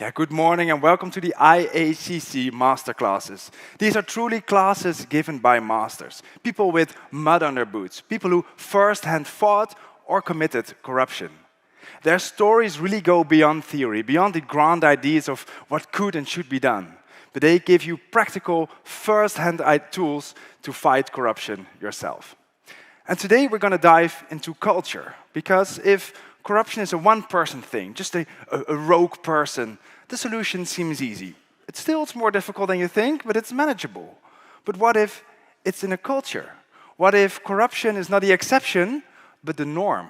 Yeah, good morning and welcome to the IACC Masterclasses. These are truly classes given by masters, people with mud on their boots, people who first-hand fought or committed corruption. Their stories really go beyond theory, beyond the grand ideas of what could and should be done. But they give you practical, first-hand tools to fight corruption yourself. And today we're going to dive into culture, because if corruption is a one-person thing, just a rogue person, the solution seems easy. It's more difficult than you think, but it's manageable. But what if it's in a culture? What if corruption is not the exception, but the norm?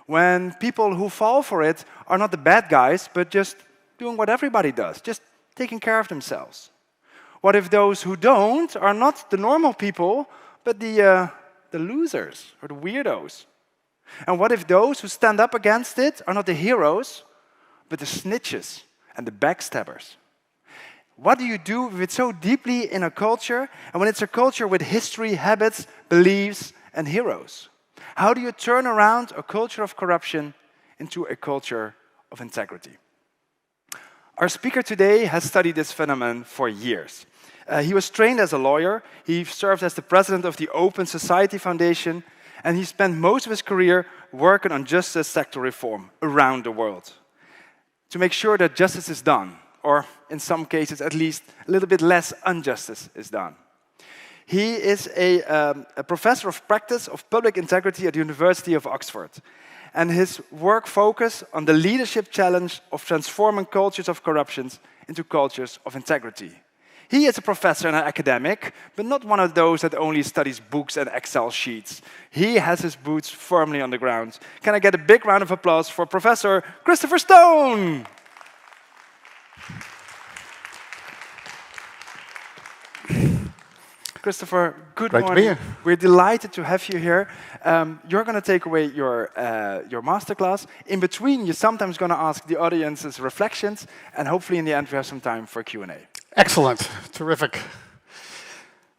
When people who fall for it are not the bad guys, but just doing what everybody does, just taking care of themselves? What if those who don't are not the normal people, but the losers or the weirdos? And what if those who stand up against it are not the heroes, but the snitches and the backstabbers? What do you do if it's so deeply in a culture, and when it's a culture with history, habits, beliefs, and heroes? How do you turn around a culture of corruption into a culture of integrity? Our speaker today has studied this phenomenon for years. He was trained as a lawyer, he served as the president of the Open Society Foundation, and he spent most of his career working on justice sector reform around the world to make sure that justice is done, or in some cases at least a little bit less injustice is done. He is a professor of practice of public integrity at the University of Oxford, and his work focuses on the leadership challenge of transforming cultures of corruption into cultures of integrity. He is a professor and an academic, but not one of those that only studies books and Excel sheets. He has his boots firmly on the ground. Can I get a big round of applause for Professor Christopher Stone? Christopher, good morning. Great to be here. We're delighted to have you here. You're going to take away your masterclass. In between, you're sometimes going to ask the audience's reflections, and hopefully in the end we have some time for Q&A. Excellent. Terrific.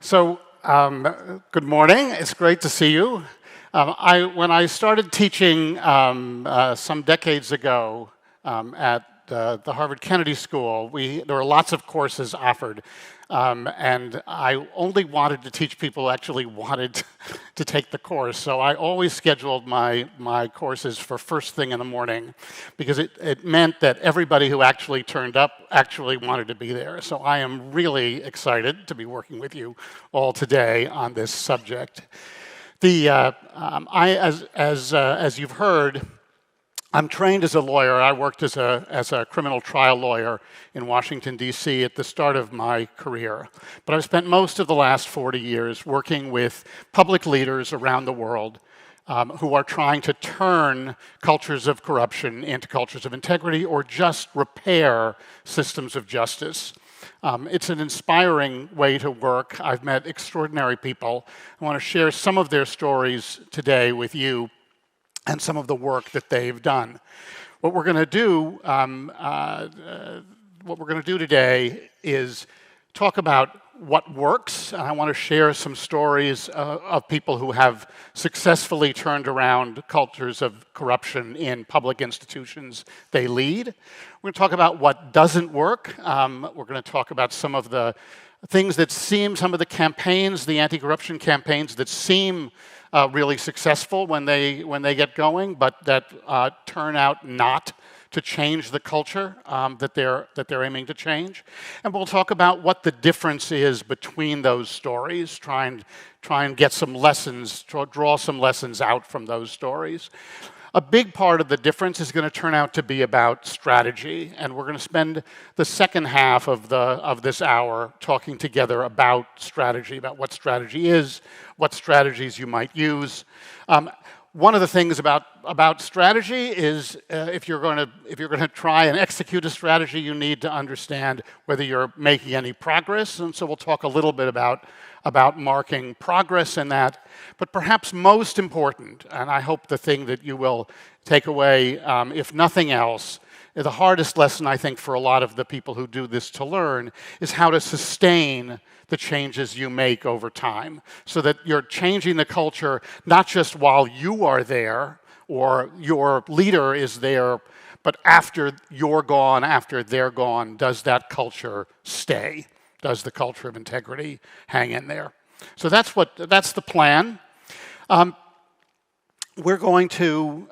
So, good morning. It's great to see you. When I started teaching some decades ago at the Harvard Kennedy School, there were lots of courses offered. And I only wanted to teach people who actually wanted to take the course. So I always scheduled my courses for first thing in the morning, because it meant that everybody who actually turned up actually wanted to be there. So I am really excited to be working with you all today on this subject. As you've heard, I'm trained as a lawyer. I worked as a criminal trial lawyer in Washington, D.C. at the start of my career. But I've spent most of the last 40 years working with public leaders around the world who are trying to turn cultures of corruption into cultures of integrity, or just repair systems of justice. It's an inspiring way to work. I've met extraordinary people. I want to share some of their stories today with you, and some of the work that they've done. What we're going to do, today is talk about what works, and I want to share some stories of people who have successfully turned around cultures of corruption in public institutions they lead. We're going to talk about what doesn't work. We're going to talk about some of the things that seem, some of the campaigns, the anti-corruption campaigns that seem really successful when they get going, but that turn out not to change the culture that they're aiming to change. And we'll talk about what the difference is between those stories, try and get some lessons, draw some lessons out from those stories. A big part of the difference is going to turn out to be about strategy, and we're going to spend the second half of this hour talking together about strategy, about what strategy is, what strategies you might use. One of the things about strategy is if you're going to try and execute a strategy, you need to understand whether you're making any progress, and so we'll talk a little bit about marking progress in that. But perhaps most important, and I hope the thing that you will take away, if nothing else, the hardest lesson I think for a lot of the people who do this to learn is how to sustain the changes you make over time, so that you're changing the culture not just while you are there or your leader is there, But after you're gone, after they're gone, does that culture stay? Does the culture of integrity hang in there? So that's the plan. We're going to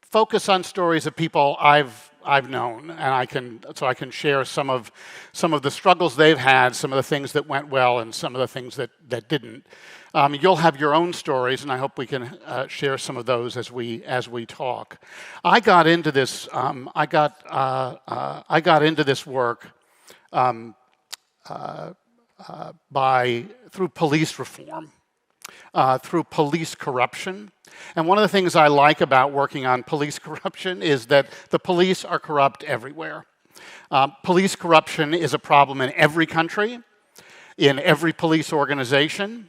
focus on stories of people I've known, and I can share some of the struggles they've had, some of the things that went well, and some of the things that didn't. You'll have your own stories, and I hope we can share some of those as we talk. I got into this. I got into this work through police reform, through police corruption. And one of the things I like about working on police corruption is that the police are corrupt everywhere. Police corruption is a problem in every country, in every police organization,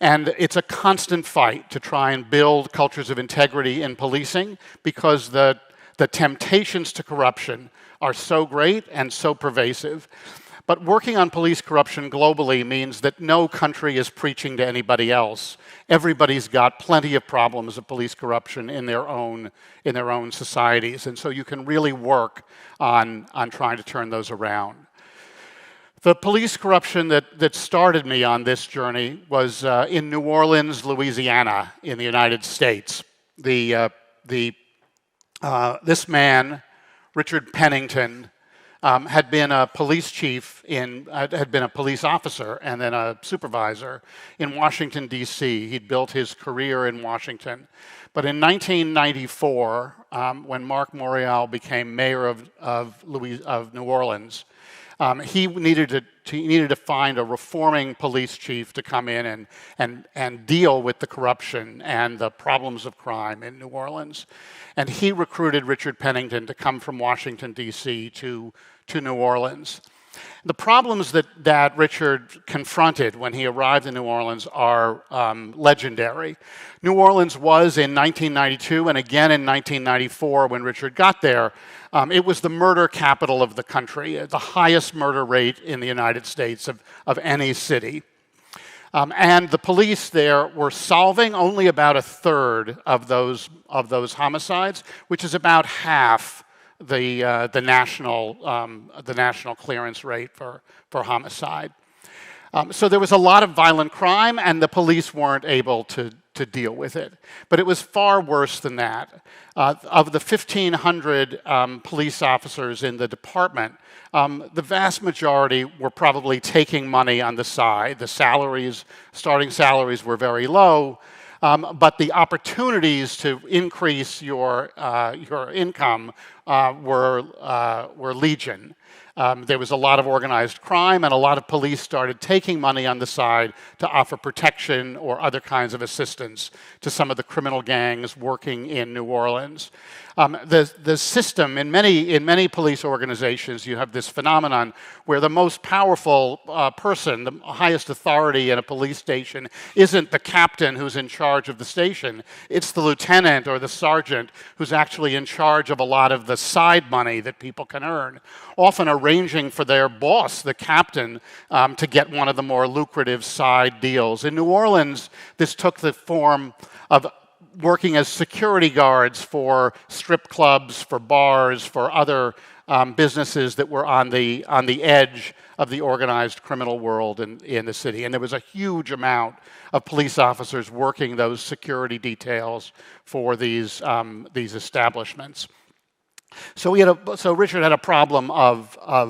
and it's a constant fight to try and build cultures of integrity in policing because the temptations to corruption are so great and so pervasive. But working on police corruption globally means that no country is preaching to anybody else. Everybody's got plenty of problems of police corruption in their own societies, and so you can really work on trying to turn those around. The police corruption that started me on this journey was in New Orleans, Louisiana, in the United States. This man, Richard Pennington, had been a police chief had been a police officer and then a supervisor in Washington, D.C. He'd built his career in Washington. But in 1994, when Mark Morial became mayor of New Orleans, he needed to find a reforming police chief to come in and deal with the corruption and the problems of crime in New Orleans. And he recruited Richard Pennington to come from Washington, D.C. to New Orleans. The problems that Richard confronted when he arrived in New Orleans are legendary. New Orleans was in 1992 and again in 1994 when Richard got there, it was the murder capital of the country, the highest murder rate in the United States of any city. And the police there were solving only about a third of those homicides, which is about half the national clearance rate for homicide. So there was a lot of violent crime, and the police weren't able to deal with it. But it was far worse than that. Of the 1,500 police officers in the department, the vast majority were probably taking money on the side. The starting salaries were very low, but the opportunities to increase your income were legion. There was a lot of organized crime, and a lot of police started taking money on the side to offer protection or other kinds of assistance to some of the criminal gangs working in New Orleans. The system, in many police organizations, you have this phenomenon where the most powerful person, the highest authority in a police station, isn't the captain who's in charge of the station. It's the lieutenant or the sergeant who's actually in charge of a lot of the side money that people can earn, often arranging for their boss, the captain, to get one of the more lucrative side deals. In New Orleans, this took the form of working as security guards for strip clubs, for bars, for other businesses that were on the edge of the organized criminal world in the city. And there was a huge amount of police officers working those security details for these establishments. So Richard had a problem of a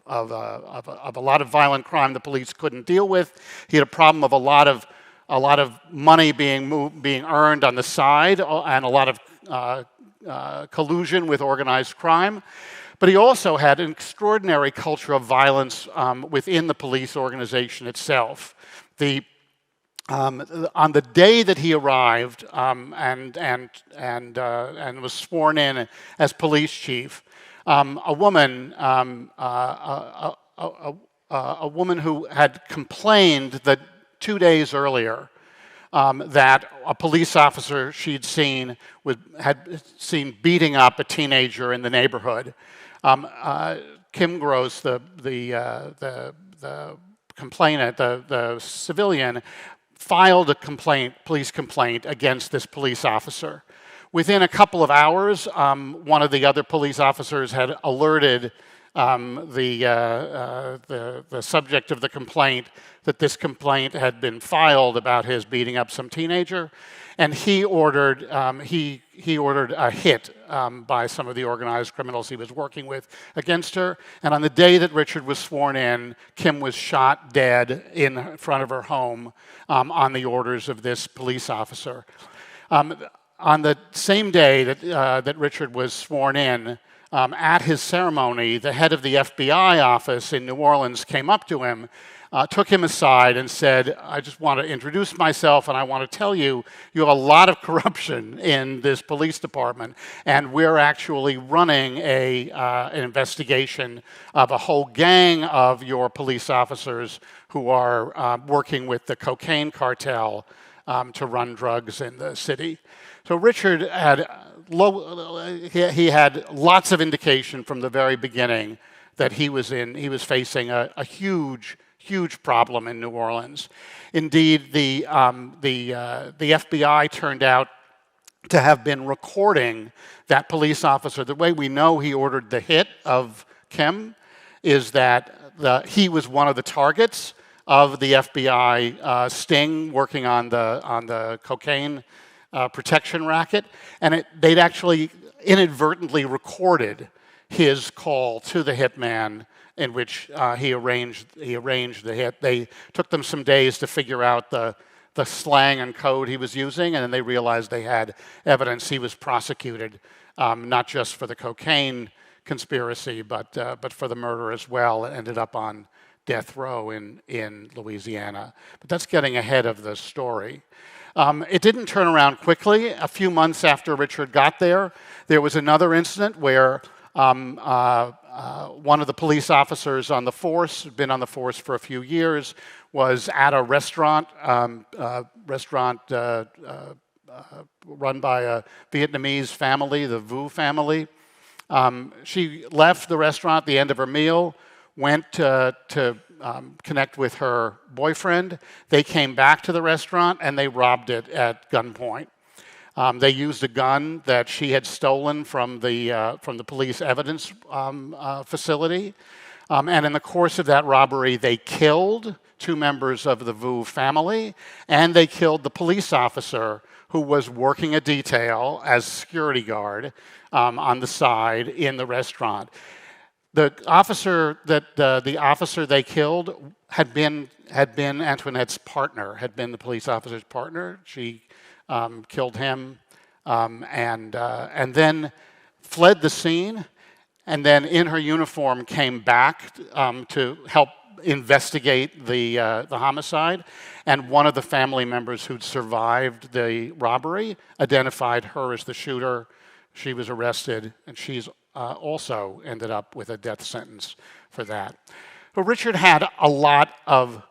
lot of violent crime the police couldn't deal with. He had a problem of a lot of money being earned on the side and a lot of collusion with organized crime. But he also had an extraordinary culture of violence within the police organization itself. On the day that he arrived and was sworn in as police chief, a woman who had complained that 2 days earlier that a police officer she'd seen had seen beating up a teenager in the neighborhood. Kim Gross, the complainant, the civilian, filed a police complaint against this police officer. Within a couple of hours, one of the other police officers had alerted the subject of the complaint that this complaint had been filed about his beating up some teenager, and he ordered a hit by some of the organized criminals he was working with against her. And on the day that Richard was sworn in, Kim was shot dead in front of her home on the orders of this police officer. On the same day that Richard was sworn in, at his ceremony, the head of the FBI office in New Orleans came up to him, took him aside and said, I just want to introduce myself and I want to tell you, you have a lot of corruption in this police department, and we're actually running an investigation of a whole gang of your police officers who are working with the cocaine cartel to run drugs in the city. So Richard had lots of indication from the very beginning that he was facing a huge problem in New Orleans. Indeed, the FBI turned out to have been recording that police officer. The way we know he ordered the hit of Kim is that he was one of the targets of the FBI sting working on the cocaine protection racket, and they'd actually inadvertently recorded his call to the hitman in which he arranged the hit. They took them some days to figure out the slang and code he was using, and then they realized they had evidence. He was prosecuted not just for the cocaine conspiracy, but for the murder as well. It ended up on death row in Louisiana. But that's getting ahead of the story. It didn't turn around quickly. A few months after Richard got there was another incident where one of the police officers on the force, had been on the force for a few years, was at a restaurant run by a Vietnamese family, the Vu family. She left the restaurant at the end of her meal, went to connect with her boyfriend. They came back to the restaurant and they robbed it at gunpoint. They used a gun that she had stolen from the police evidence facility. And in the course of that robbery, they killed 2 members of the Vu family, and they killed the police officer who was working a detail as security guard on the side in the restaurant. The officer they killed had been Antoinette's partner, had been the police officer's partner. She killed him and then fled the scene, and then in her uniform came back to help investigate the homicide. And one of the family members who'd survived the robbery identified her as the shooter. She was arrested, and she's also ended up with a death sentence for that. But Richard had a lot of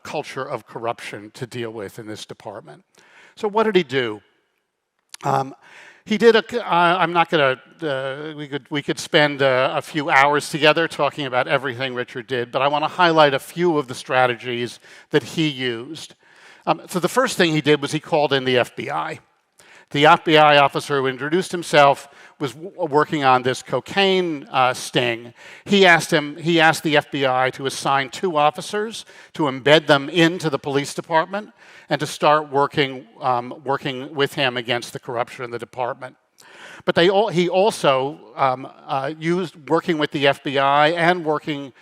culture of corruption to deal with in this department. So what did he do? He did I'm not going to. We could spend a few hours together talking about everything Richard did, but I want to highlight a few of the strategies that he used. So the first thing he did was he called in the FBI. The FBI officer who introduced himself was working on this cocaine sting. He asked the FBI to assign 2 officers to embed them into the police department and to start working with him against the corruption in the department. But he also used working with the FBI and working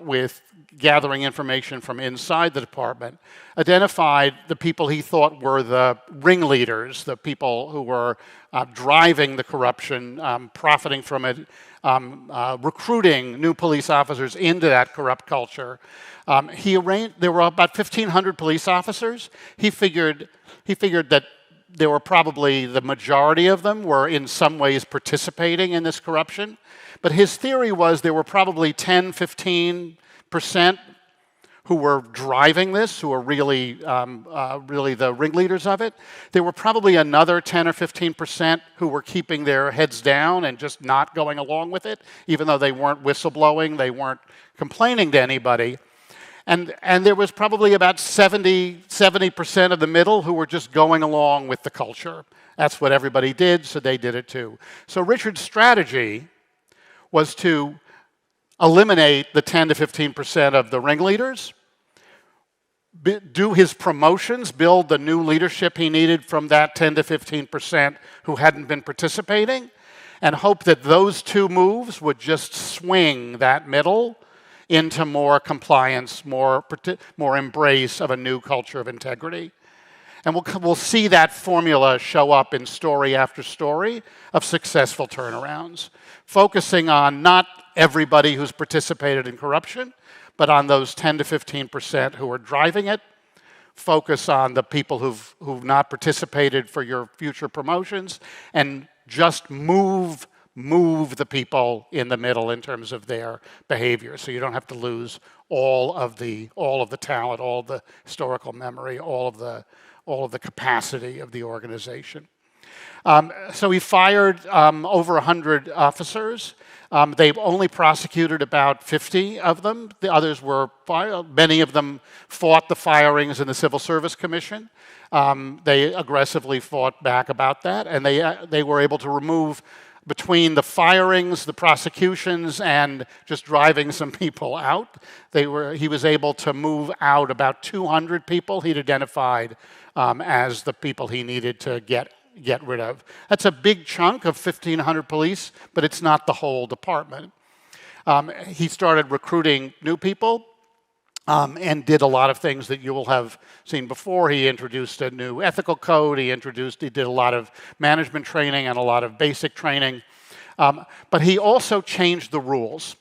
with gathering information from inside the department, identified the people he thought were the ringleaders, the people who were driving the corruption, profiting from it, recruiting new police officers into that corrupt culture. There were about 1,500 police officers. He figured that there were probably the majority of them were in some ways participating in this corruption. But his theory was there were probably 10, 15% who were driving this, who were really the ringleaders of it. There were probably another 10 or 15% who were keeping their heads down and just not going along with it, even though they weren't whistleblowing, they weren't complaining to anybody. And there was probably about 70% of the middle who were just going along with the culture. That's what everybody did, so they did it too. So Richard's strategy was to eliminate the 10 to 15% of the ringleaders, do his promotions, build the new leadership he needed from that 10 to 15% who hadn't been participating, and hope that those two moves would just swing that middle into more compliance, more embrace of a new culture of integrity. And we'll see that formula show up in story after story of successful turnarounds, focusing on not everybody who's participated in corruption, but on those 10 to 15% who are driving it. Focus on the people who've not participated for your future promotions, and just move the people in the middle in terms of their behavior, so you don't have to lose all of the talent, all the historical memory, all of the capacity of the organization. So he fired over 100 officers. They've only prosecuted about 50 of them. The others were fired. Many of them fought the firings in the Civil Service Commission. They aggressively fought back about that, and they were able to remove, between the firings, the prosecutions, and just driving some people out, he was able to move out about 200 people he'd identified as the people he needed to get rid of. That's a big chunk of 1,500 police, but it's not the whole department. He started recruiting new people and did a lot of things that you will have seen before. He introduced a new ethical code. He did a lot of management training and a lot of basic training. But he also changed the rules.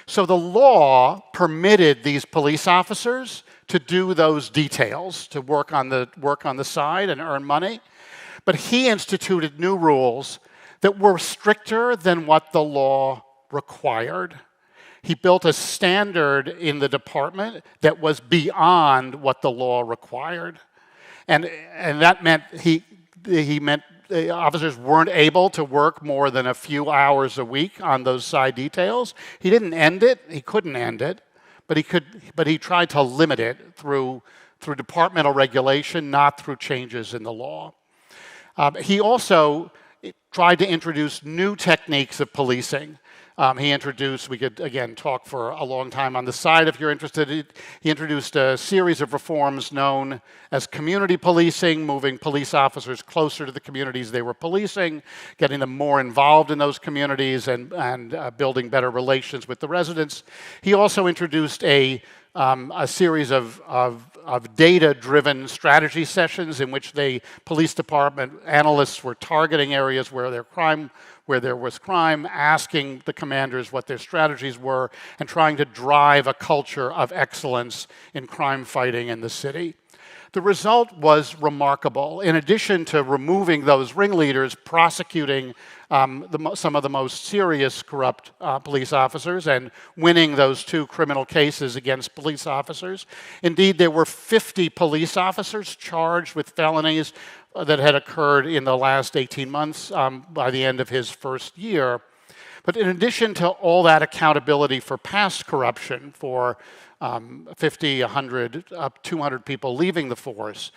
So the law permitted these police officers to do those details, to work on the side and earn money. But he instituted new rules that were stricter than what the law required. He built a standard in the department that was beyond what the law required. And that meant the officers weren't able to work more than a few hours a week on those side details. He didn't end it. He couldn't end it. But he tried to limit it through departmental regulation, not through changes in the law. He also tried to introduce new techniques of policing. We could again talk for a long time on the side if you're interested. He introduced a series of reforms known as community policing, moving police officers closer to the communities they were policing, getting them more involved in those communities, and building better relations with the residents. He also introduced a series of data-driven strategy sessions in which police department analysts were targeting areas where there was crime, asking the commanders what their strategies were, and trying to drive a culture of excellence in crime fighting in the city. The result was remarkable. In addition to removing those ringleaders, prosecuting some of the most serious corrupt police officers and winning those 2 criminal cases against police officers. Indeed, there were 50 police officers charged with felonies that had occurred in the last 18 months by the end of his first year. But in addition to all that accountability for past corruption, for 50, 100, 200 people leaving the force,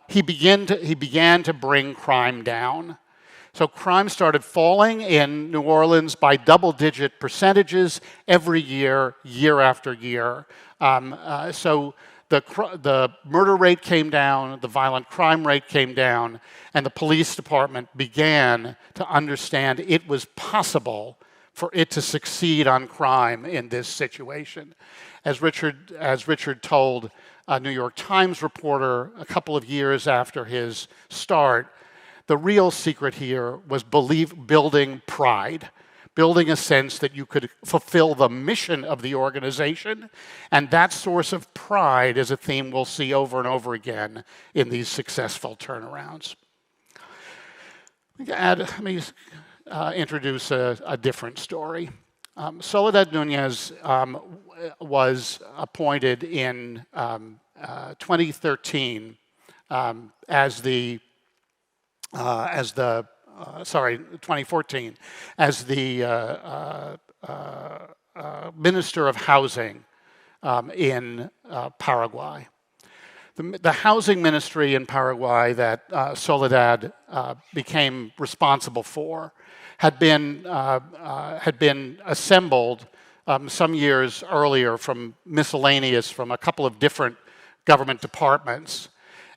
he began to bring crime down. So crime started falling in New Orleans by double-digit percentages every year, year after year. So the murder rate came down, the violent crime rate came down, and the police department began to understand it was possible for it to succeed on crime in this situation. As Richard told a New York Times reporter a couple of years after his start, the real secret here was building pride, building a sense that you could fulfill the mission of the organization, and that source of pride is a theme we'll see over and over again in these successful turnarounds. Let me introduce a different story. Soledad Nunez was appointed in 2013 2014, as the Minister of Housing in Paraguay. The housing ministry in Paraguay that Soledad became responsible for had been assembled some years earlier from a couple of different government departments.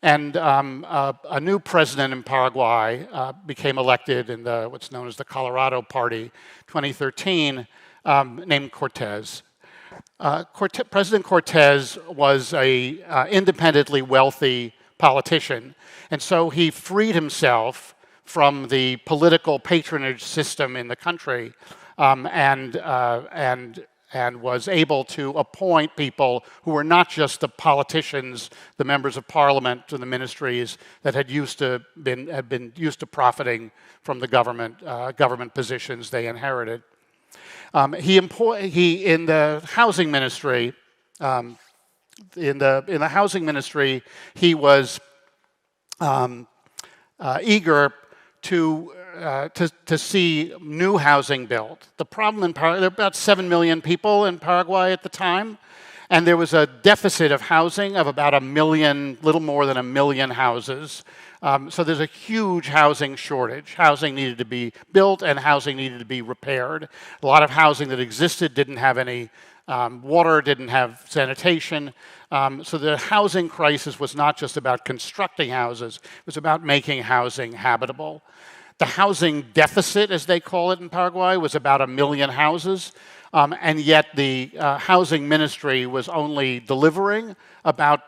And a new president in Paraguay became elected in what's known as the Colorado Party, 2013, named Cortés. President Cortés was an independently wealthy politician, and so he freed himself from the political patronage system in the country, and was able to appoint people who were not just the politicians, the members of parliament, and the ministries that had been used to profiting from the government positions they inherited. He in the housing ministry, he was eager to see new housing built. The problem in Paraguay, there were about 7 million people in Paraguay at the time, and there was a deficit of housing of about little more than 1 million houses. So there's a huge housing shortage. Housing needed to be built and housing needed to be repaired. A lot of housing that existed didn't have any water, didn't have sanitation. So the housing crisis was not just about constructing houses, it was about making housing habitable. The housing deficit, as they call it in Paraguay, was about 1 million houses. And yet the housing ministry was only delivering about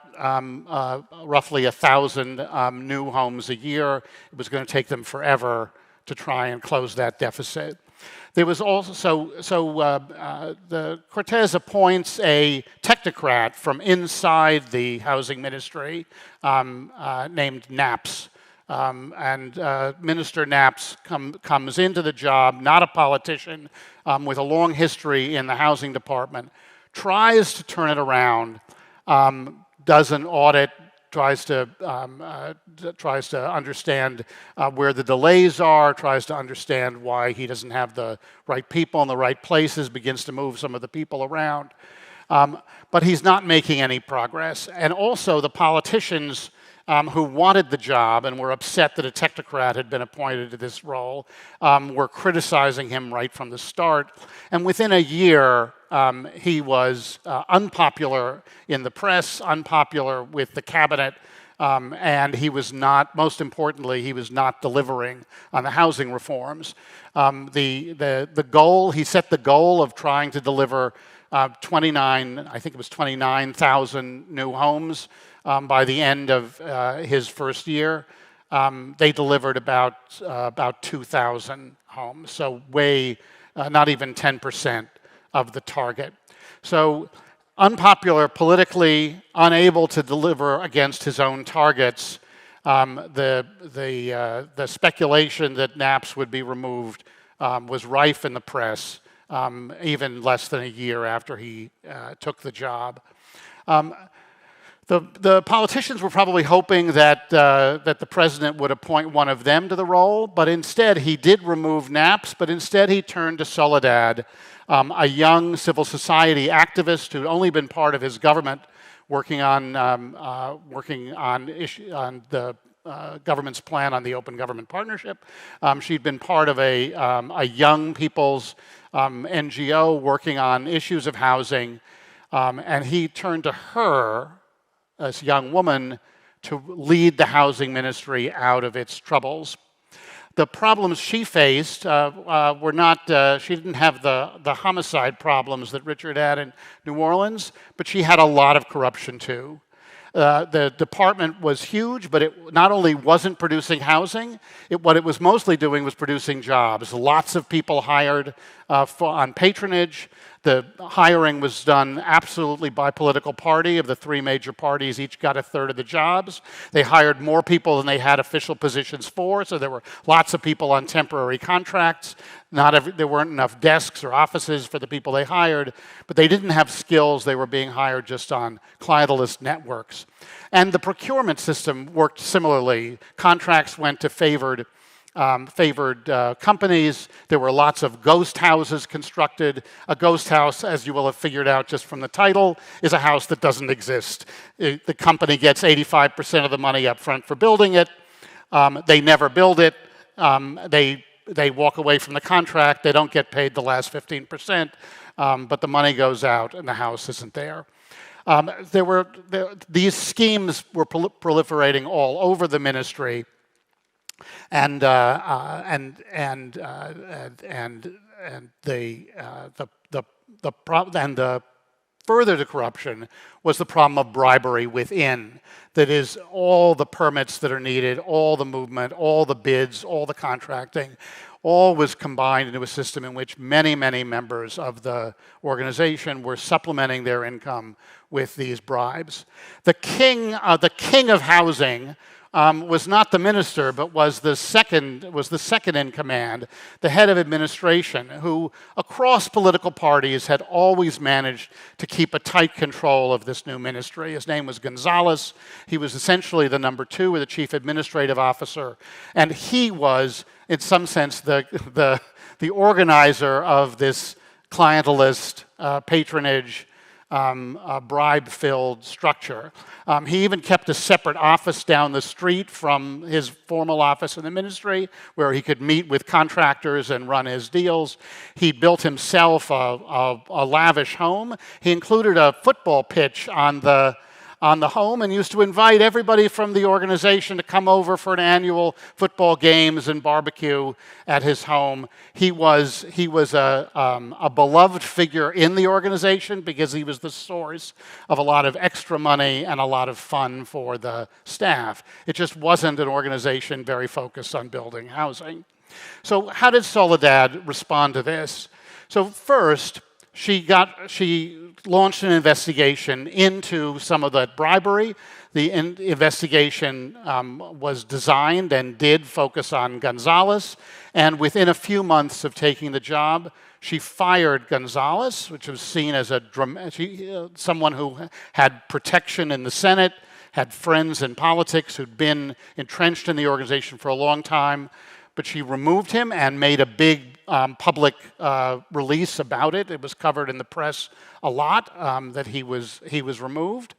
roughly 1,000 new homes a year. It was going to take them forever to try and close that deficit. There was also, the Cortés appoints a technocrat from inside the housing ministry named Naps. Minister Naps comes into the job, not a politician, with a long history in the housing department, tries to turn it around, does an audit, tries to understand where the delays are, tries to understand why he doesn't have the right people in the right places, begins to move some of the people around. But he's not making any progress. And also the politicians who wanted the job and were upset that a technocrat had been appointed to this role were criticizing him right from the start. And within a year, he was unpopular in the press, unpopular with the cabinet, and he was not, most importantly, he was not delivering on the housing reforms. The goal, he set the goal of trying to deliver 29,000 new homes by the end of his first year. They delivered about 2,000 homes, so not even 10% of the target. So unpopular politically, unable to deliver against his own targets. The speculation that Naps would be removed was rife in the press, even less than a year after he took the job. The politicians were probably hoping that the president would appoint one of them to the role, but instead he did remove Naps, but instead he turned to Soledad, a young civil society activist who'd only been part of his government, working on the government's plan on the Open Government Partnership. She'd been part of a young people's NGO working on issues of housing, and he turned to her, this young woman, to lead the housing ministry out of its troubles. The problems she faced were not, she didn't have the homicide problems that Richard had in New Orleans, but she had a lot of corruption too. The department was huge, but it not only wasn't producing housing, what it was mostly doing was producing jobs. Lots of people hired on patronage. The hiring was done absolutely by political party. Of the 3 major parties, each got 1/3 of the jobs. They hired more people than they had official positions for, so there were lots of people on temporary contracts. There weren't enough desks or offices for the people they hired, but they didn't have skills. They were being hired just on clientelist networks. And the procurement system worked similarly. Contracts went to favored favored companies. There were lots of ghost houses constructed. A ghost house, as you will have figured out just from the title, is a house that doesn't exist. The company gets 85% of the money up front for building it. They never build it. They walk away from the contract. They don't get paid the last 15%, but the money goes out and the house isn't there. These schemes were proliferating all over the ministry, and further to corruption was the problem of bribery within. That is, all the permits that are needed, all the movement, all the bids, all the contracting, all was combined into a system in which many, many members of the organization were supplementing their income with these bribes. The king of housing was not the minister, but was the second in command, the head of administration, who across political parties had always managed to keep a tight control of this new ministry. His name was Gonzalez. He was essentially the number 2 or the chief administrative officer, and he was, in some sense, the organizer of this clientelist patronage, bribe-filled structure. He even kept a separate office down the street from his formal office in the ministry where he could meet with contractors and run his deals. He built himself a lavish home. He included a football pitch on the home and used to invite everybody from the organization to come over for an annual football games and barbecue at his home. He was a beloved figure in the organization because he was the source of a lot of extra money and a lot of fun for the staff. It just wasn't an organization very focused on building housing. So how did Soledad respond to this? So first, she launched an investigation into some of that bribery. The investigation was designed and did focus on Gonzalez. And within a few months of taking the job, she fired Gonzalez, which was seen as someone who had protection in the Senate, had friends in politics who'd been entrenched in the organization for a long time. But she removed him and made a big public release about it. It was covered in the press a lot that he was removed.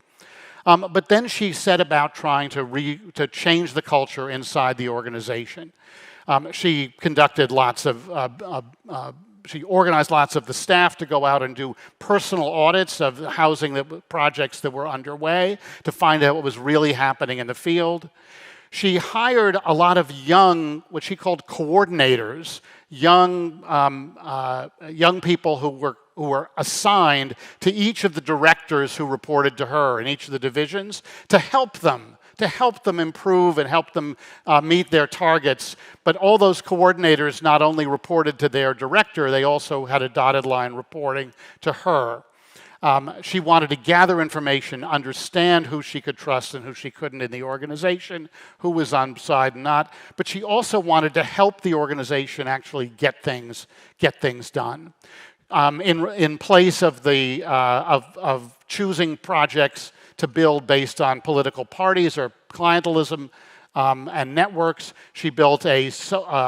But then she set about trying to change the culture inside the organization. She conducted she organized lots of the staff to go out and do personal audits of the housing projects that were underway to find out what was really happening in the field. She hired a lot of young, what she called coordinators, young people who were assigned to each of the directors who reported to her in each of the divisions to help them improve and help them meet their targets. But all those coordinators not only reported to their director, they also had a dotted line reporting to her. She wanted to gather information, understand who she could trust and who she couldn't in the organization, who was on side and not. But she also wanted to help the organization actually get things done. In place of choosing projects to build based on political parties or clientelism and networks, she built a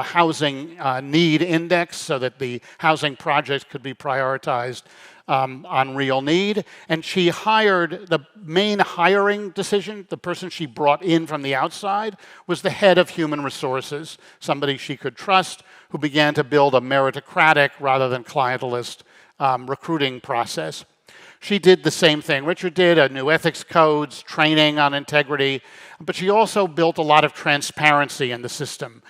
housing need index so that the housing projects could be prioritized on real need. And she hired, the main hiring decision, the person she brought in from the outside, was the head of human resources, somebody she could trust, who began to build a meritocratic rather than clientelist recruiting process. She did the same thing Richard did, new ethics codes, training on integrity, but she also built a lot of transparency in the system.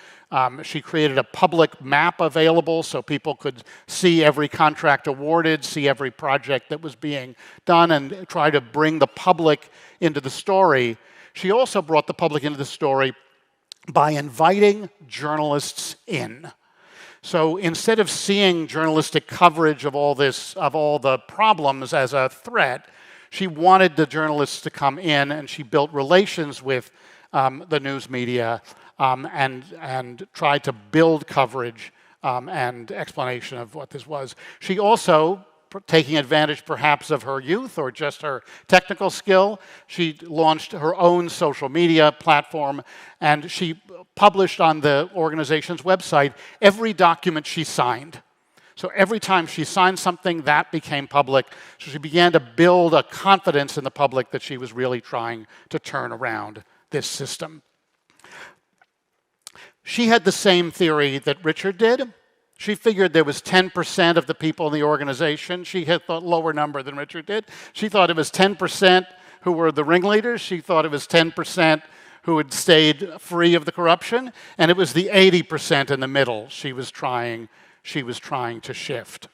She created a public map available so people could see every contract awarded, see every project that was being done, and try to bring the public into the story. She also brought the public into the story by inviting journalists in. So instead of seeing journalistic coverage of all the problems as a threat, she wanted the journalists to come in, and she built relations with the news media and tried to build coverage and explanation of what this was. She also taking advantage perhaps of her youth or just her technical skill, she launched her own social media platform, and she published on the organization's website every document she signed. So every time she signed something, that became public. So she began to build a confidence in the public that she was really trying to turn around this system. She had the same theory that Richard did. She figured there was 10% of the people in the organization. She had a lower number than Richard did. She thought it was 10% who were the ringleaders. She thought it was 10% who had stayed free of the corruption. And it was the 80% in the middle she was trying to shift.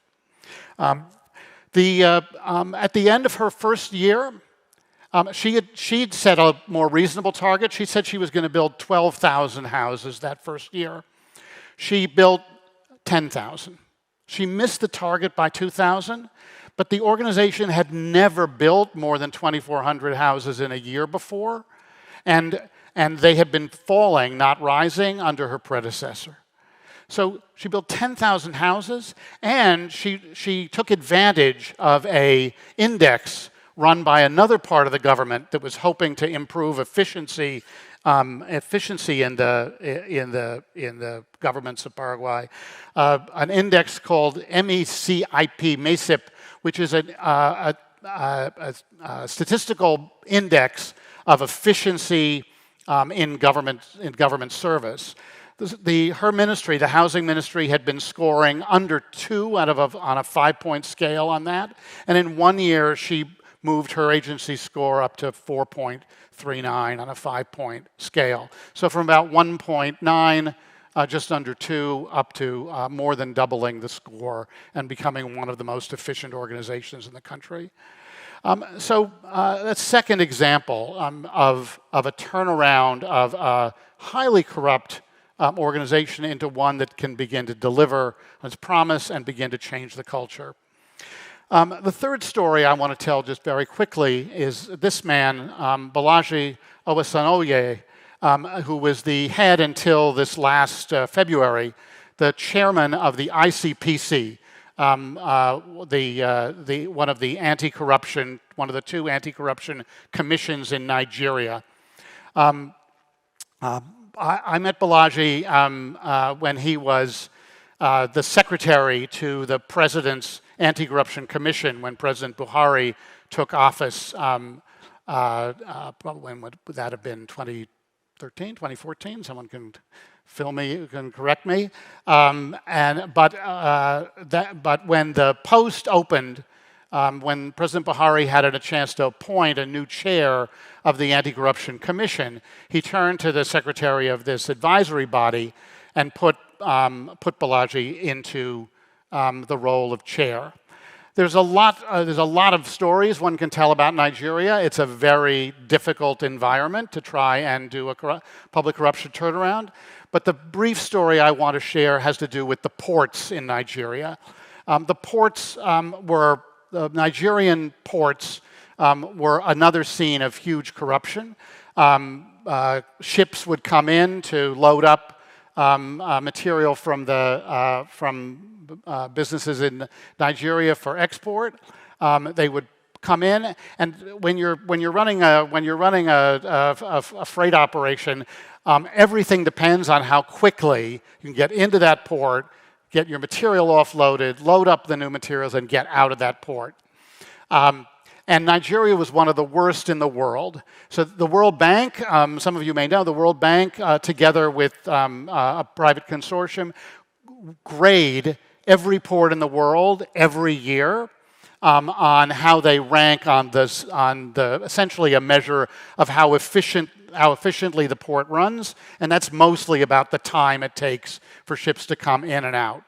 At the end of her first year, she'd set a more reasonable target. She said she was going to build 12,000 houses that first year. She built 10,000. She missed the target by 2,000, but the organization had never built more than 2,400 houses in a year before, and they had been falling, not rising, under her predecessor. So she built 10,000 houses, and she took advantage of an index run by another part of the government that was hoping to improve efficiency in the governments of Paraguay, an index called MECIP, which is a statistical index of efficiency in government service. Her ministry, the housing ministry, had been scoring under 2 on a 5-point scale on that, and in 1 year she moved her agency score up to 4.39 on a 5-point scale. So from about 1.9, just under 2, up to more than doubling the score and becoming one of the most efficient organizations in the country. So that's second example of a turnaround of a highly corrupt organization into one that can begin to deliver on its promise and begin to change the culture. The third story I want to tell just very quickly is this man, Balaji Owasanoye, who was the head until this last February, the chairman of the ICPC, one of the two anti-corruption commissions in Nigeria. I met Balaji when he was the secretary to the president's anti-corruption commission when President Buhari took office. Probably when would that have been? 2013, 2014? Someone can fill me, can correct me. But when the post opened, when President Buhari had a chance to appoint a new chair of the Anti-Corruption Commission, he turned to the secretary of this advisory body and put Balaji into the role of chair. There's a lot of stories one can tell about Nigeria. It's a very difficult environment to try and do a public corruption turnaround. But the brief story I want to share has to do with the ports in Nigeria. The Nigerian ports were another scene of huge corruption. Ships would come in to load up material from businesses in Nigeria for export. They would come in, and when you're running a freight operation, everything depends on how quickly you can get into that port, get your material offloaded, load up the new materials, and get out of that port. And Nigeria was one of the worst in the world. So the World Bank, some of you may know, the World Bank, together with a private consortium, grade every port in the world every year on how they rank on essentially a measure of how efficiently the port runs, and that's mostly about the time it takes for ships to come in and out.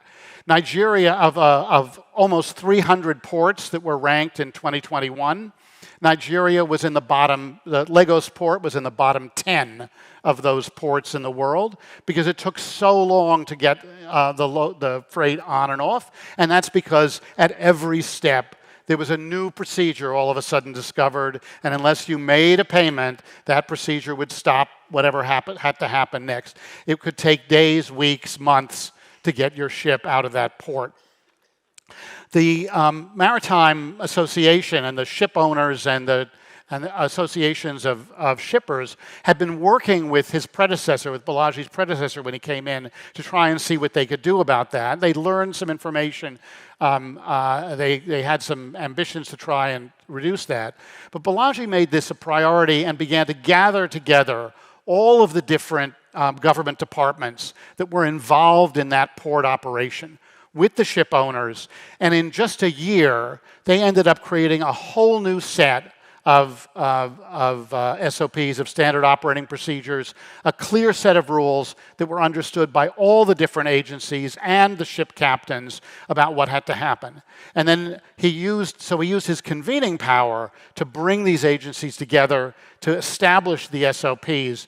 Nigeria, of almost 300 ports that were ranked in 2021, Nigeria was in the bottom, the Lagos port was in the bottom 10 of those ports in the world because it took so long to get the freight on and off, and that's because at every step there was a new procedure all of a sudden discovered, and unless you made a payment, that procedure would stop whatever had to happen next. It could take days, weeks, months to get your ship out of that port. The Maritime Association and the ship owners and the associations of shippers had been working with his predecessor, with Balaji's predecessor when he came in, to try and see what they could do about that. They learned some information. They had some ambitions to try and reduce that. But Balaji made this a priority and began to gather together all of the different government departments that were involved in that port operation with the ship owners. And in just a year, they ended up creating a whole new set of SOPs, of standard operating procedures, a clear set of rules that were understood by all the different agencies and the ship captains about what had to happen. And then he used his convening power to bring these agencies together to establish the SOPs.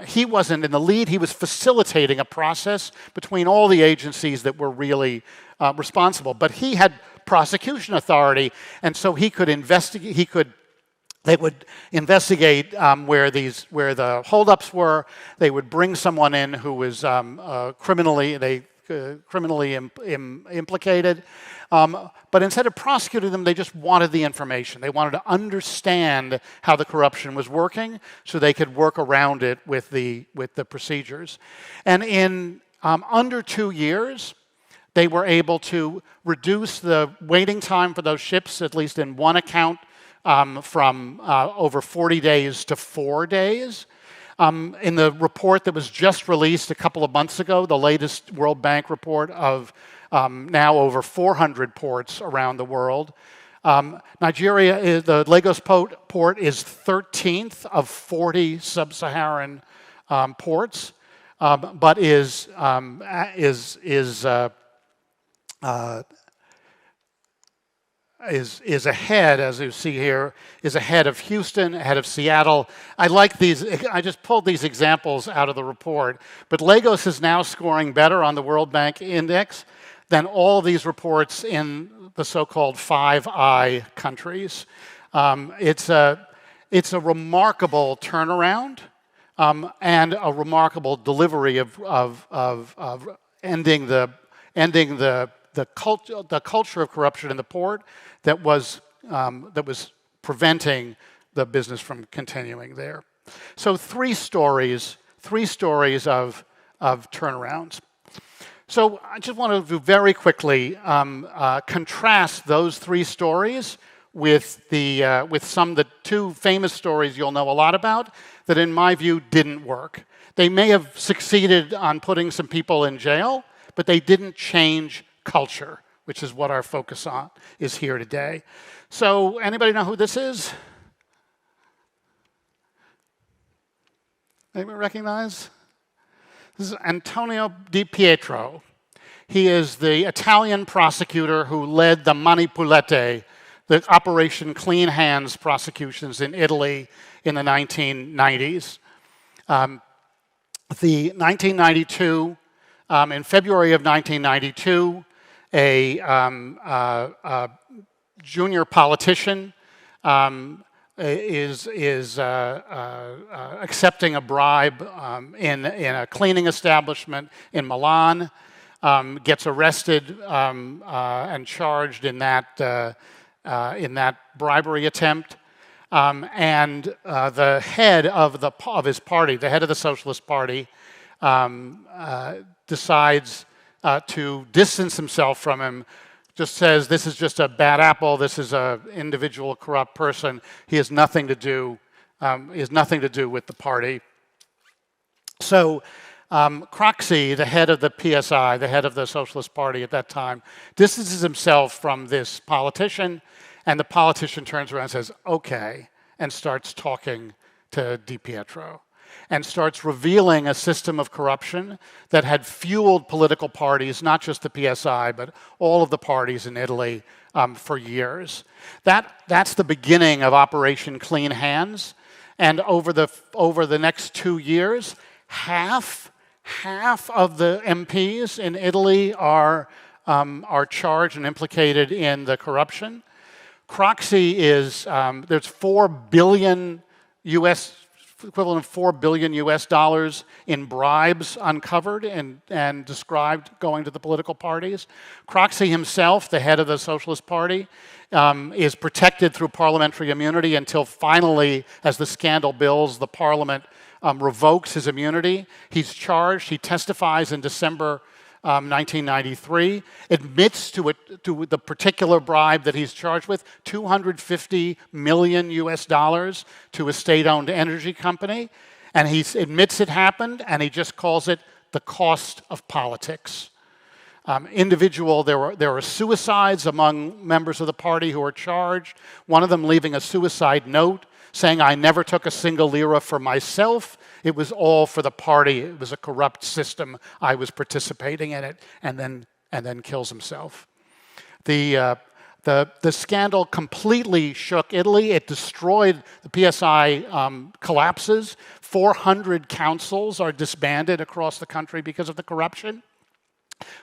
He wasn't in the lead, he was facilitating a process between all the agencies that were really responsible. But he had prosecution authority, and so he could investigate, they would investigate where the holdups were. They would bring someone in who was criminally implicated. But instead of prosecuting them, they just wanted the information. They wanted to understand how the corruption was working so they could work around it with the procedures. And in under 2 years, they were able to reduce the waiting time for those ships, at least in one account, from over 40 days to 4 days. In the report that was just released a couple of months ago, the latest World Bank report of now over 400 ports around the world, Nigeria, the Lagos port is 13th of 40 sub-Saharan ports, but is ahead, as you see here, is ahead of Houston, ahead of Seattle. I like these. I just pulled these examples out of the report. But Lagos is now scoring better on the World Bank Index than all these reports in the so-called Five I countries. It's a remarkable turnaround and a remarkable delivery of ending the culture of corruption in the port that was preventing the business from continuing there. So three stories of turnarounds. So I just want to very quickly contrast those three stories with some of the two famous stories you'll know a lot about that, in my view, didn't work. They may have succeeded on putting some people in jail, but they didn't change culture, which is what our focus on is here today. So, anybody know who this is? Anybody recognize? This is Antonio Di Pietro. He is the Italian prosecutor who led the Mani Pulite, the Operation Clean Hands prosecutions in Italy in the 1990s. The 1992, in February of 1992, a junior politician is accepting a bribe in a cleaning establishment in Milan, gets arrested and charged in that bribery attempt, and the head of his party, the head of the Socialist Party, decides to distance himself from him, just says this is just a bad apple, this is an individual corrupt person, he has nothing to do with the party. So Craxi, the head of the PSI, the head of the Socialist Party at that time, distances himself from this politician, and the politician turns around and says, okay, and starts talking to Di Pietro, and starts revealing a system of corruption that had fueled political parties, not just the PSI, but all of the parties in Italy for years. That's the beginning of Operation Clean Hands. And over the next 2 years, half of the MPs in Italy are charged and implicated in the corruption. Craxi is, there's $4 billion US equivalent of $4 billion US in bribes uncovered and described going to the political parties. Croxy himself, the head of the Socialist Party, is protected through parliamentary immunity until finally, as the scandal builds, the parliament revokes his immunity. He's charged. He testifies in December 1993, admits to the particular bribe that he's charged with, $250 million US to a state-owned energy company, and he admits it happened, and he just calls it the cost of politics. There were suicides among members of the party who were charged, one of them leaving a suicide note saying, "I never took a single lira for myself. It was all for the party. It was a corrupt system. I was participating in it," and then kills himself. The scandal completely shook Italy. It destroyed the PSI, collapses. 400 councils are disbanded across the country because of the corruption.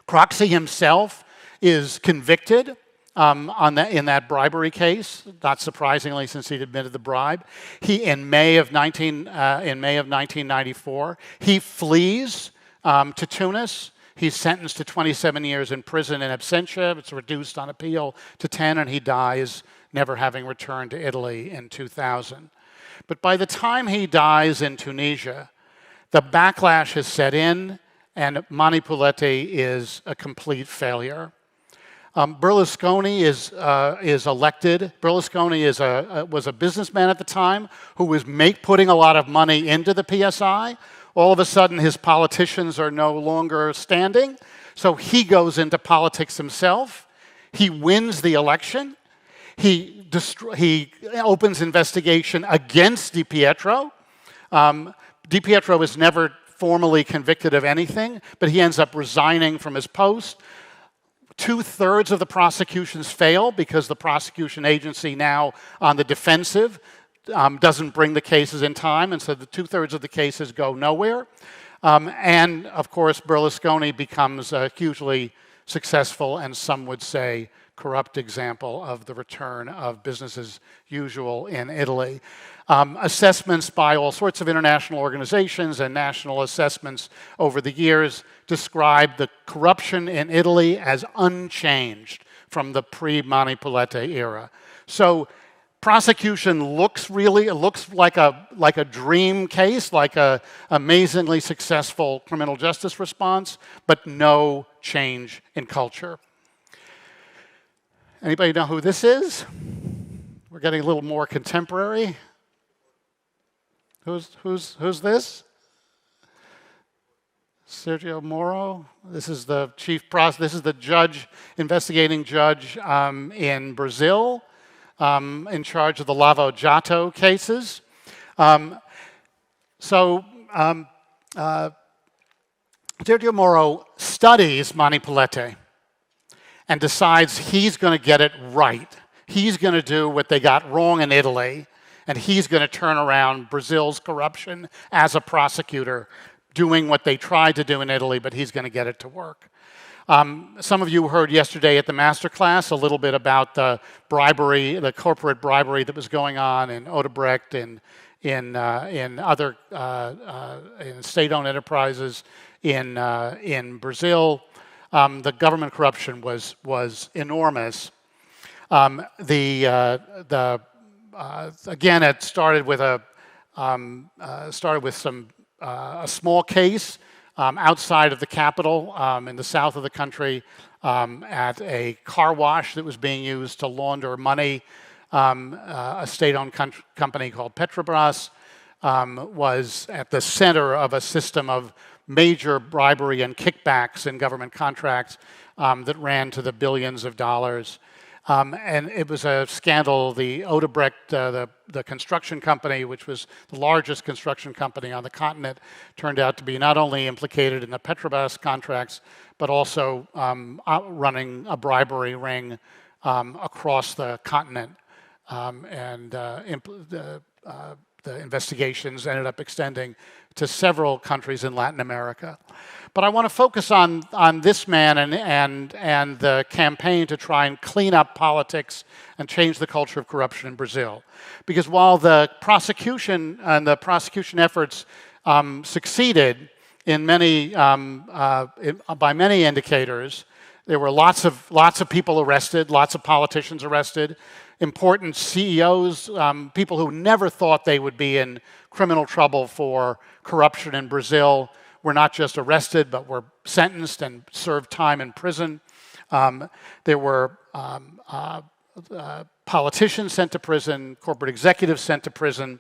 Croxy himself is convicted in that bribery case, not surprisingly, since he'd admitted the bribe. In May of 1994, he flees to Tunis. He's sentenced to 27 years in prison in absentia. It's reduced on appeal to 10, and he dies, never having returned to Italy in 2000. But by the time he dies in Tunisia, the backlash has set in, and Manipuleti is a complete failure. Berlusconi is elected. Berlusconi was a businessman at the time who was putting a lot of money into the PSI. All of a sudden, his politicians are no longer standing, so he goes into politics himself. He wins the election. He opens investigation against Di Pietro. Di Pietro is never formally convicted of anything, but he ends up resigning from his post. 2/3 of the prosecutions fail because the prosecution agency, now on the defensive, doesn't bring the cases in time, and so the 2/3 of the cases go nowhere. And of course, Berlusconi becomes a hugely successful, and some would say corrupt, example of the return of business as usual in Italy. Assessments by all sorts of international organizations and national assessments over the years describe the corruption in Italy as unchanged from the pre-Manipuleti era. So prosecution looks like a dream case, like an amazingly successful criminal justice response, but no change in culture. Anybody know who this is? We're getting a little more contemporary. Who's this? Sergio Moro. This is the this is the investigating judge in Brazil, in charge of the Lava Jato cases. Sergio Moro studies Manipuleti and decides he's going to get it right. He's going to do what they got wrong in Italy, and he's going to turn around Brazil's corruption as a prosecutor, doing what they tried to do in Italy, but he's going to get it to work. Some of you heard yesterday at the Masterclass a little bit about the bribery, the corporate bribery that was going on in Odebrecht and in other in state-owned enterprises in Brazil. The government corruption was enormous. Again, it started with a small case outside of the capital, in the south of the country, at a car wash that was being used to launder money. A state-owned company called Petrobras was at the center of a system of major bribery and kickbacks in government contracts that ran to the billions of dollars. And it was a scandal. The Odebrecht, the construction company, which was the largest construction company on the continent, turned out to be not only implicated in the Petrobras contracts, but also running a bribery ring across the continent. The investigations ended up extending to several countries in Latin America. But I want to focus on this man and the campaign to try and clean up politics and change the culture of corruption in Brazil. Because while the prosecution and the prosecution efforts succeeded in many, by many indicators, there were lots of people arrested, lots of politicians arrested, important CEOs, people who never thought they would be in criminal trouble for corruption in Brazil, were not just arrested, but were sentenced and served time in prison. There were politicians sent to prison, corporate executives sent to prison.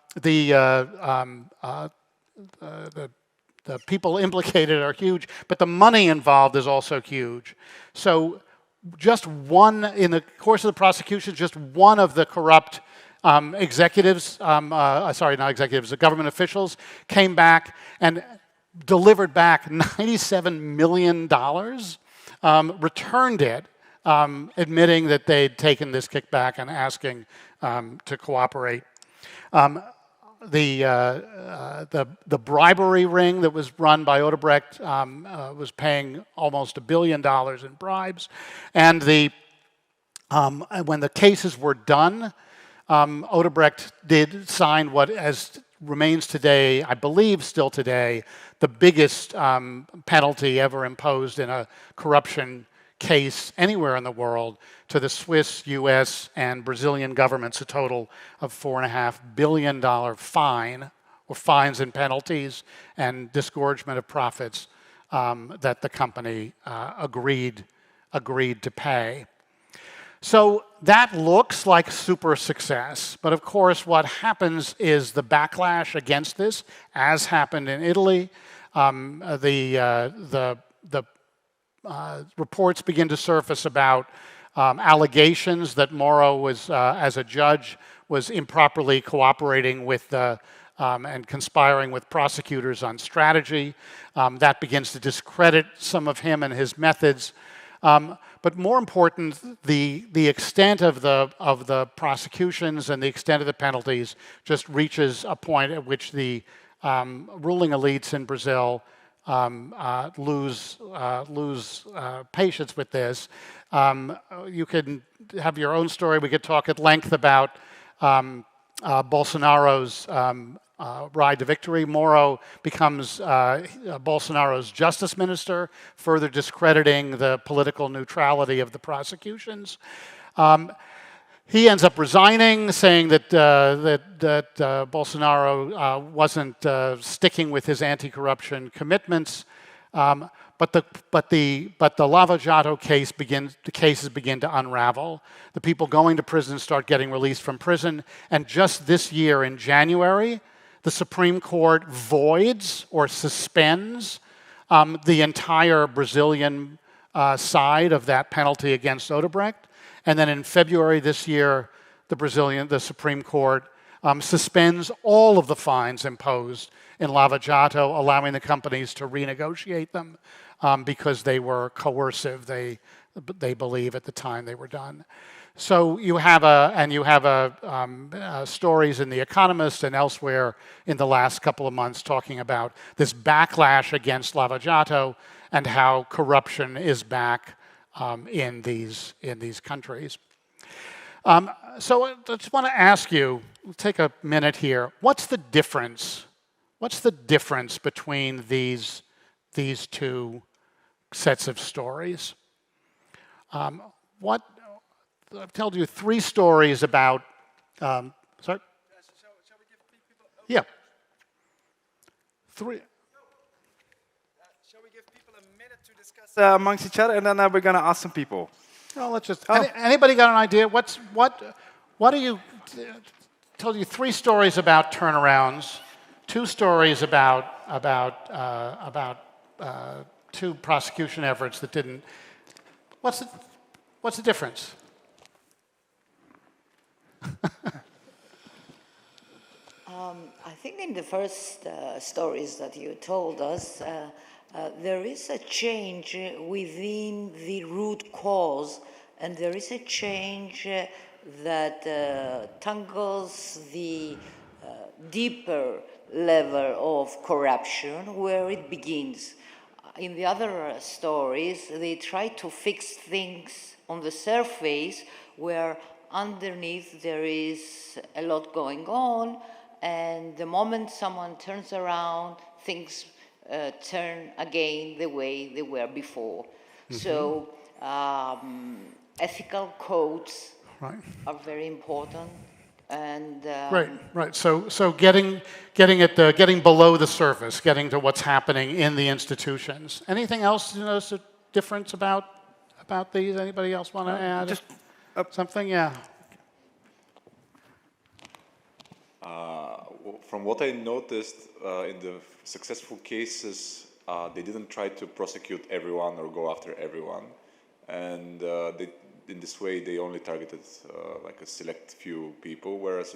The people implicated are huge, but the money involved is also huge. So just one, in the course of the prosecution, just one of the corrupt executives, sorry, not executives, the government officials came back and delivered back $97 million, returned it, admitting that they'd taken this kickback and asking to cooperate. The bribery ring that was run by Odebrecht was paying almost $1 billion in bribes. And when the cases were done, Odebrecht did sign what remains today, I believe still today, the biggest penalty ever imposed in a corruption case anywhere in the world to the Swiss, US, and Brazilian governments, a total of $4.5 billion fine, or fines and penalties, and disgorgement of profits that the company agreed to pay. So that looks like super success, but of course what happens is the backlash against this, as happened in Italy. The reports begin to surface about allegations that Moro was, as a judge, was improperly cooperating with and conspiring with prosecutors on strategy. That begins to discredit some of him and his methods. But more important, the extent of the prosecutions and the extent of the penalties just reaches a point at which the ruling elites in Brazil lose patience with this. You can have your own story. We could talk at length about Bolsonaro's ride to victory. Moro becomes Bolsonaro's justice minister, further discrediting the political neutrality of the prosecutions. He ends up resigning, saying that Bolsonaro wasn't sticking with his anti-corruption commitments. But the Lava Jato case the cases begin to unravel. The people going to prison start getting released from prison, and just this year in January, the Supreme Court voids or suspends the entire Brazilian side of that penalty against Odebrecht. And then in February this year, the Supreme Court suspends all of the fines imposed in Lava Jato, allowing the companies to renegotiate them because they were coercive, they believe at the time they were done. So you have stories in The Economist and elsewhere in the last couple of months talking about this backlash against Lava Jato and how corruption is back in these countries. So I just want to ask you, take a minute here. What's the difference? What's the difference between these two sets of stories? I've told you 3 stories about. Sorry. Shall we give people? Yeah. 3. Shall we give people a minute to discuss amongst each other, and then we're going to ask some people. Well, let's just. Anybody got an idea? What do you? Told you 3 stories about turnarounds, 2 stories about 2 prosecution efforts that didn't. What's the difference? I think in the first stories that you told us, there is a change within the root cause, and there is a change that tackles the deeper level of corruption where it begins. In the other stories, they try to fix things on the surface where underneath there is a lot going on, and the moment someone turns around, things turn again the way they were before. So ethical codes are very important. And right. So getting below the surface, getting to what's happening in the institutions. Anything else you notice a difference about these? Anybody else want to add just something? Yeah. From what I noticed in the successful cases, they didn't try to prosecute everyone or go after everyone, and in this way they only targeted like a select few people, whereas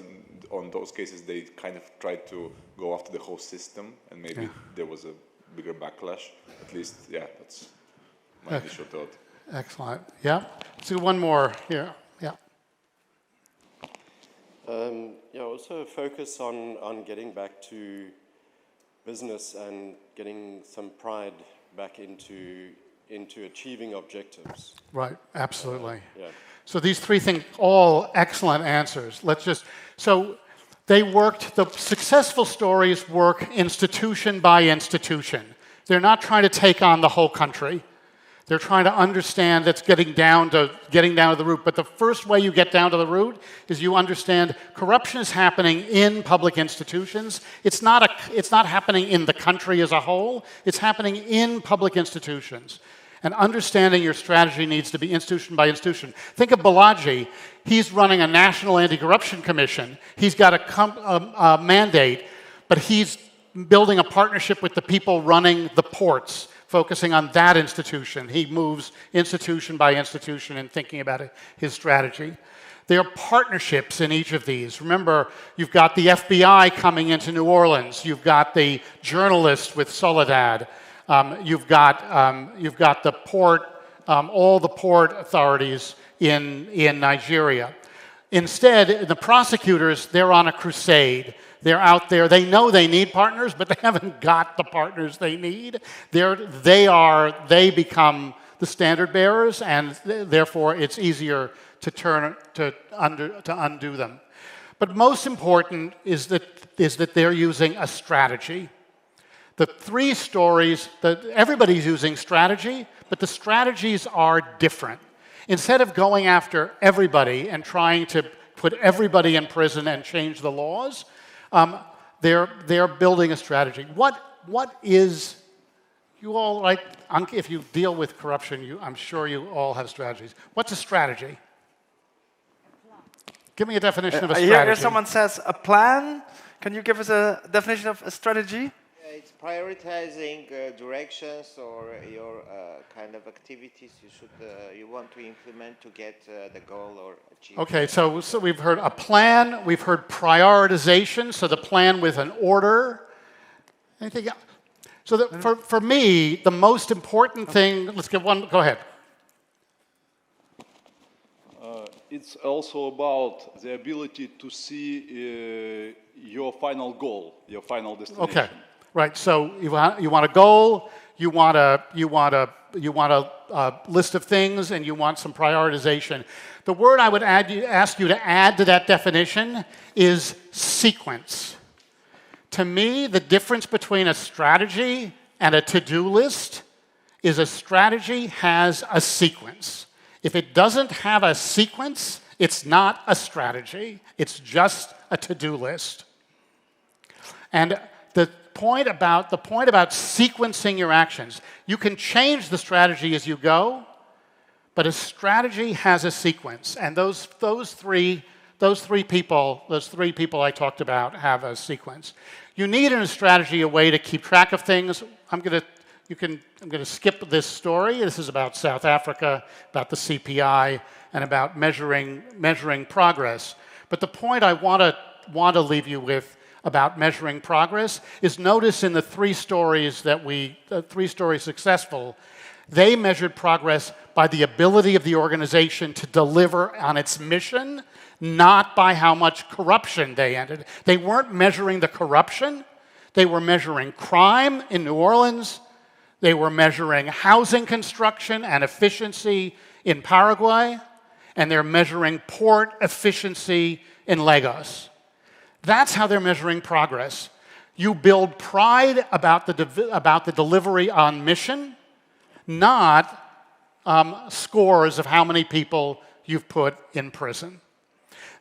on those cases they kind of tried to go after the whole system, and maybe there was a bigger backlash. At least, yeah, that's my initial thought. Excellent. Yeah. Let's do one more here. Yeah. Also focus on getting back to business and getting some pride back into achieving objectives. Right, absolutely. Yeah. So these three things, all excellent answers. So they worked, the successful stories work institution by institution. They're not trying to take on the whole country. They're trying to understand that's getting down to the root. But the first way you get down to the root is you understand corruption is happening in public institutions. It's not happening in the country as a whole. It's happening in public institutions. And understanding your strategy needs to be institution by institution. Think of Balaji. He's running a national anti-corruption commission. He's got a mandate, but he's building a partnership with the people running the ports, focusing on that institution. He moves institution by institution and thinking about his strategy. There are partnerships in each of these. Remember, you've got the FBI coming into New Orleans. You've got the journalists with Soledad. You've got the port, all the port authorities in Nigeria. Instead, the prosecutors, they're on a crusade. They're out there. They know they need partners, but they haven't got the partners they need. They become the standard bearers, and therefore it's easier to undo them. But most important is that they're using a strategy. The three stories, everybody's using strategy, but the strategies are different. Instead of going after everybody and trying to put everybody in prison and change the laws, they're building a strategy. What is, you all, like, if you deal with corruption, I'm sure you all have strategies. What's a strategy? Give me a definition of a strategy. Here someone says a plan. Can you give us a definition of a strategy? It's prioritizing directions or your kind of activities you want to implement to get the goal or achieve. Okay, so we've heard a plan, we've heard prioritization, so the plan with an order. Anything else? So for me, the most important thing, let's get one, go ahead. It's also about the ability to see your final goal, your final destination. Okay. Right. So you want a goal, you want a list of things, and you want some prioritization. The word I would ask you to add to that definition is sequence. To me, the difference between a strategy and a to-do list is a strategy has a sequence. If it doesn't have a sequence, it's not a strategy. It's just a to-do list. And the point about sequencing your actions, you can change the strategy as you go, but a strategy has a sequence, and those three people I talked about have a sequence. You need in a strategy a way to keep track of things. I'm going to skip this story. This is about South Africa, about the CPI, and about measuring progress. But the point I want to leave you with about measuring progress is notice in the three stories successful, they measured progress by the ability of the organization to deliver on its mission, not by how much corruption they ended. They weren't measuring the corruption, They were measuring crime in New Orleans. They were measuring housing construction and efficiency in Paraguay. And they're measuring port efficiency in Lagos. That's how they're measuring progress. You build pride about the delivery on mission, not scores of how many people you've put in prison.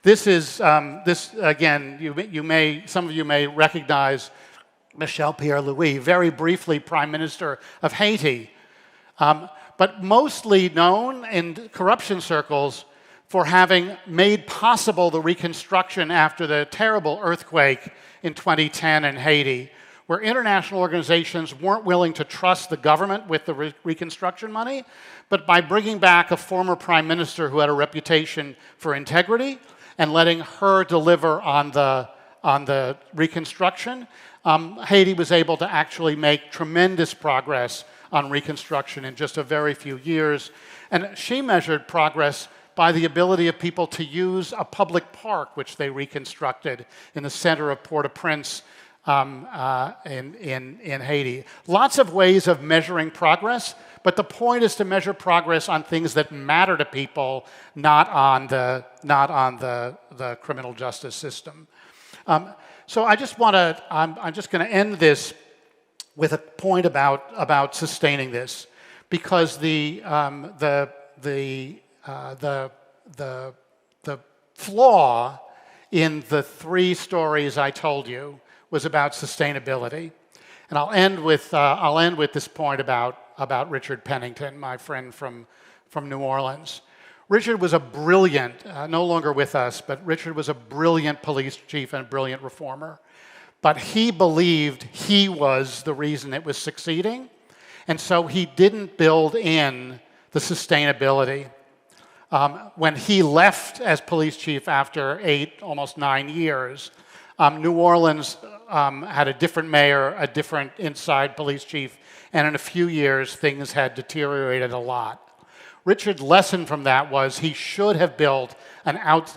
This is again. Some of you may recognize Michel Pierre-Louis, very briefly Prime Minister of Haiti, but mostly known in corruption circles for having made possible the reconstruction after the terrible earthquake in 2010 in Haiti, where international organizations weren't willing to trust the government with the reconstruction money, but by bringing back a former prime minister who had a reputation for integrity and letting her deliver on the reconstruction, Haiti was able to actually make tremendous progress on reconstruction in just a very few years. And she measured progress by the ability of people to use a public park, which they reconstructed in the center of Port-au-Prince in Haiti. Lots of ways of measuring progress, but the point is to measure progress on things that matter to people, not on the criminal justice system. So I just want to. I'm just going to end this with a point about sustaining this, because the flaw in the three stories I told you was about sustainability, and I'll end with this point about Richard Pennington, my friend from New Orleans. Richard was a brilliant, no longer with us, but Richard was a brilliant police chief and a brilliant reformer. But he believed he was the reason it was succeeding, and so he didn't build in the sustainability. When he left as police chief after 8, almost 9 years, New Orleans had a different mayor, a different inside police chief, and in a few years, things had deteriorated a lot. Richard's lesson from that was he should have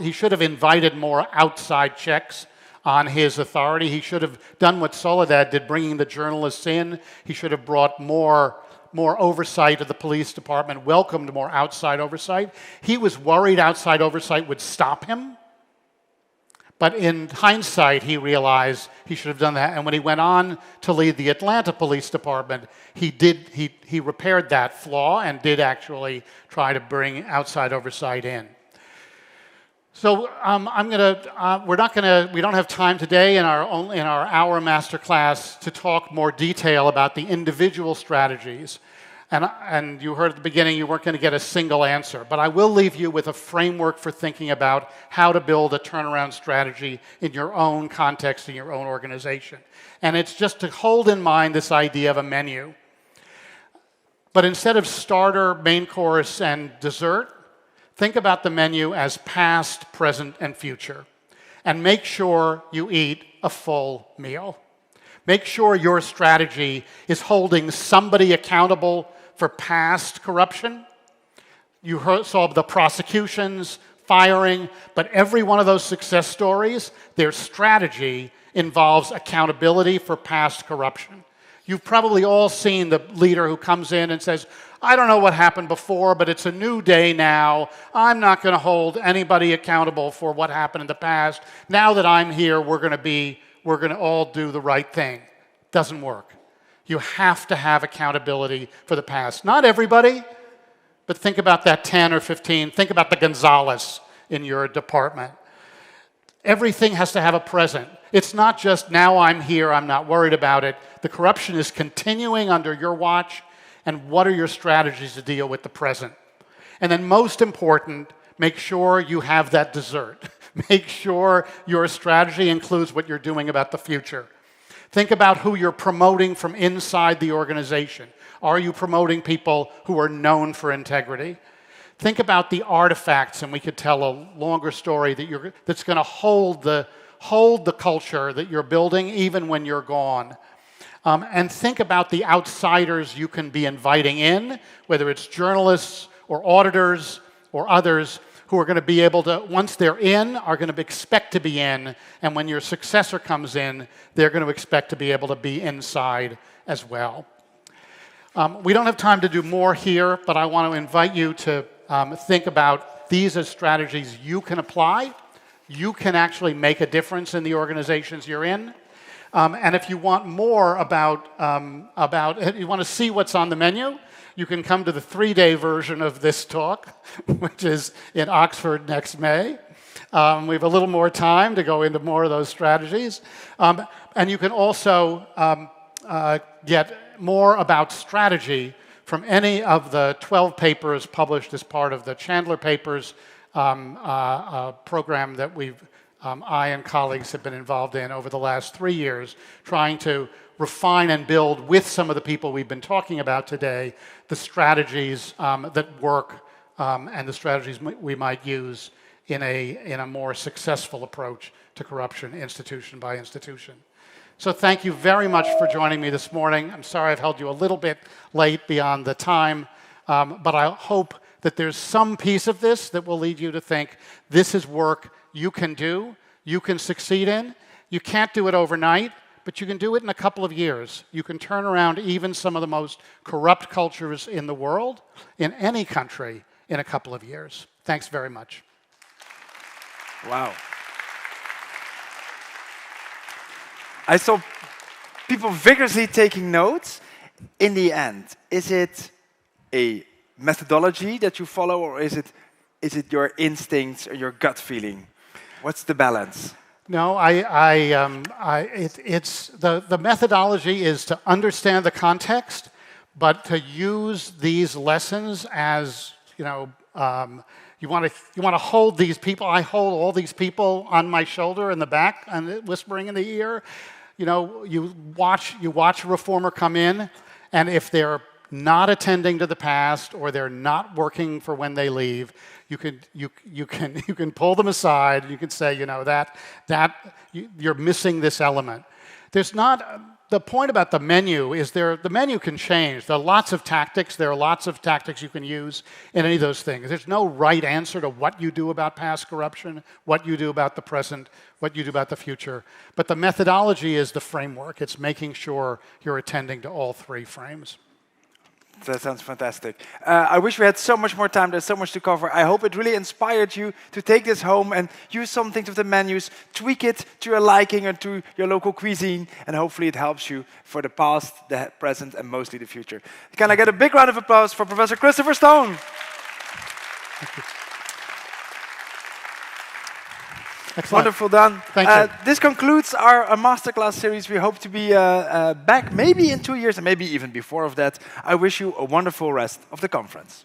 he should have invited more outside checks on his authority. He should have done what Soledad did, bringing the journalists in. He should have brought more oversight of the police department, welcomed more outside oversight. He was worried outside oversight would stop him. But in hindsight, he realized he should have done that. And when he went on to lead the Atlanta Police Department, he repaired that flaw and did actually try to bring outside oversight in. So we don't have time today in our hour masterclass to talk more detail about the individual strategies. And you heard at the beginning you weren't going to get a single answer, but I will leave you with a framework for thinking about how to build a turnaround strategy in your own context, in your own organization. And it's just to hold in mind this idea of a menu. But instead of starter, main course, and dessert, think about the menu as past, present, and future. And make sure you eat a full meal. Make sure your strategy is holding somebody accountable for past corruption. You saw the prosecutions, firing, but every one of those success stories, their strategy involves accountability for past corruption. You've probably all seen the leader who comes in and says, I don't know what happened before, but it's a new day now. I'm not going to hold anybody accountable for what happened in the past. Now that I'm here, we're going to all do the right thing. Doesn't work. You have to have accountability for the past. Not everybody, but think about that 10 or 15. Think about the Gonzalez in your department. Everything has to have a present. It's not just now I'm here, I'm not worried about it. The corruption is continuing under your watch, and what are your strategies to deal with the present? And then most important, make sure you have that dessert. Make sure your strategy includes what you're doing about the future. Think about who you're promoting from inside the organization. Are you promoting people who are known for integrity? Think about the artifacts, and we could tell a longer story that's going to hold the culture that you're building even when you're gone. And think about the outsiders you can be inviting in, whether it's journalists or auditors or others who are going to be able to, once they're in, are going to expect to be in, and when your successor comes in, they're going to expect to be able to be inside as well. We don't have time to do more here, but I want to invite you to think about these as strategies you can apply. You can actually make a difference in the organizations you're in. And if you want more you want to see what's on the menu, you can come to the 3-day version of this talk, which is in Oxford next May. We have a little more time to go into more of those strategies. And you can also get more about strategy from any of the 12 papers published as part of the Chandler Papers program that I and colleagues have been involved in over the last 3 years, trying to refine and build with some of the people we've been talking about today, the strategies that work and the strategies we might use in a more successful approach to corruption, institution by institution. So thank you very much for joining me this morning. I'm sorry I've held you a little bit late beyond the time, but I hope that there's some piece of this that will lead you to think this is work you can do, you can succeed in. You can't do it overnight, but you can do it in a couple of years. You can turn around even some of the most corrupt cultures in the world, in any country, in a couple of years. Thanks very much. Wow. I saw people vigorously taking notes. In the end, is it a methodology that you follow, or is it your instincts or your gut feeling? What's the balance? No, it's the methodology is to understand the context, but to use these lessons as you want to hold these people. I hold all these people on my shoulder in the back and whispering in the ear. You watch a reformer come in, and if they're not attending to the past or they're not working for when they leave, you can pull them aside and you can say, you're missing this element. There's not the point about the menu is the menu can change. There are lots of tactics. There are lots of tactics you can use in any of those things. There's no right answer to what you do about past corruption, what you do about the present, what you do about the future. But the methodology is the framework. It's making sure you're attending to all three frames. That sounds fantastic. I wish we had so much more time. There's so much to cover. I hope it really inspired you to take this home and use some things of the menus, tweak it to your liking or to your local cuisine, and hopefully it helps you for the past, the present, and mostly the future. Can I get a big round of applause for Professor Christopher Stone? Thank you. Excellent. Wonderful done. Thank you. This concludes our Masterclass series. We hope to be back maybe in 2 years and maybe even before of that. I wish you a wonderful rest of the conference.